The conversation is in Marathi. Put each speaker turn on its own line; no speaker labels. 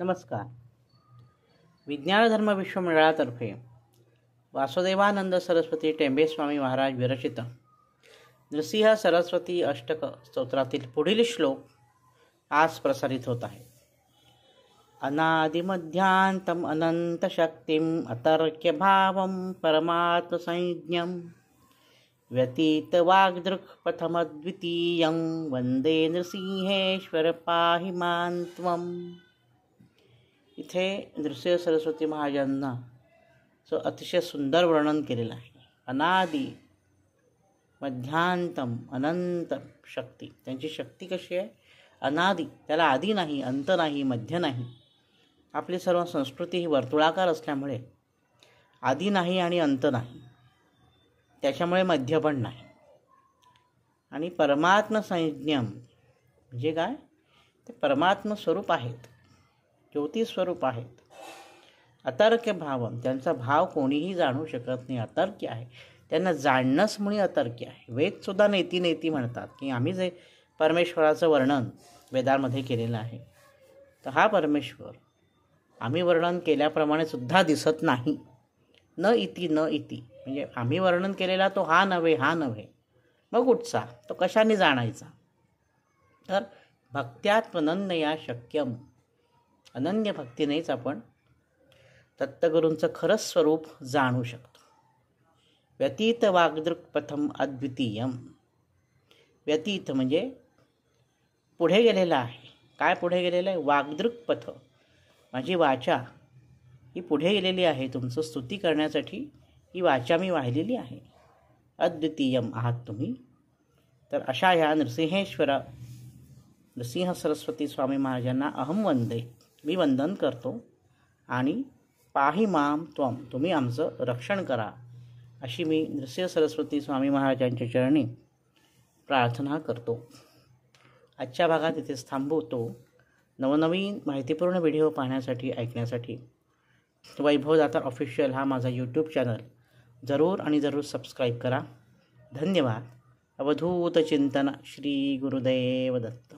नमस्कार. विज्ञान धर्म विश्व मंडळातर्फे वासुदेवानंद सरस्वती टेंबे स्वामी महाराज विरचित नृसिंह सरस्वती अष्टक स्तोत्रातील पुढील श्लोक आज प्रसारित होत आहे. अनादिमध्यांतम अनंत शक्तिम अतर्क्य भावम परमात्म संज्ञम व्यतीत वाग्दृक् प्रथमद्वितीयं वंदे नृसिंहेश्वर पाहि मां त्वम्. इथे नृसिंह सरस्वती महाराजांना अतिशय सुंदर वर्णन केलेलं आहे. अनादि मध्यांतम अनंत शक्ती, त्यांची शक्ती कशी आहे? अनादि, त्याला आदी नाही, अंत नाही, मध्य नाही. आपली सर्व संस्कृती ही वर्तुळाकार असल्यामुळे आदी नाही आणि अंत नाही, त्याच्यामुळे मध्य पण नाही. आणि परमात्म संज्ञम म्हणजे काय? ते परमात्म स्वरूप आहेत, ज्योती स्वरूप आहेत. अतर्क्य भावम, त्यांचा भाव कोणीही जाणू शकत नाही, अतर्क्य आहे. त्यांना जाणणंच मुळे अतर्क्य आहे. वेदसुद्धा नेती नेती म्हणतात की आम्ही जे परमेश्वराचं वर्णन वेदांमध्ये केलेलं आहे, तर हा परमेश्वर आम्ही वर्णन केल्याप्रमाणे सुद्धा दिसत नाही. न इति न इति म्हणजे आम्ही वर्णन केलेला तो हा नव्हे, हा नव्हे. मग कुठचा? तो कशाने जाणायचा? तर भक्त्यात्मनन्यया शक्यम, अनन्य भक्तीनेच आपण दत्तगुरूंचं खरंच स्वरूप जाणू शकतो. व्यतीत वाग्दृक् प्रथम अद्वितीयम. व्यतीत म्हणजे पुढे गेलेला आहे. काय पुढे गेलेलं आहे? वाग्दृक् पथ, माझी वाचा ही पुढे गेलेली आहे. तुमचं स्तुती करण्यासाठी ही वाचा मी वाहिलेली आहे. अद्वितीयम आहात तुम्ही. तर अशा ह्या नृसिंह सरस्वती स्वामी महाराजांना अहम वंदे, मी वंदन करतो. आणि पाहि माम त्वम, तुम्ही आमचं रक्षण करा, अशी मी नृसिंह सरस्वती स्वामी महाराजांच्या चरणी प्रार्थना करतो. आजच्या भागात इथेच थांबवतो. नवनवीन माहितीपूर्ण व्हिडिओ पाहण्यासाठी, ऐकण्यासाठी वैभवदाता ऑफिशियल हा माझा यूट्यूब चॅनल जरूर आणि जरूर सबस्क्राईब करा. धन्यवाद. अवधूत चिंतन. श्री गुरुदेव दत्त.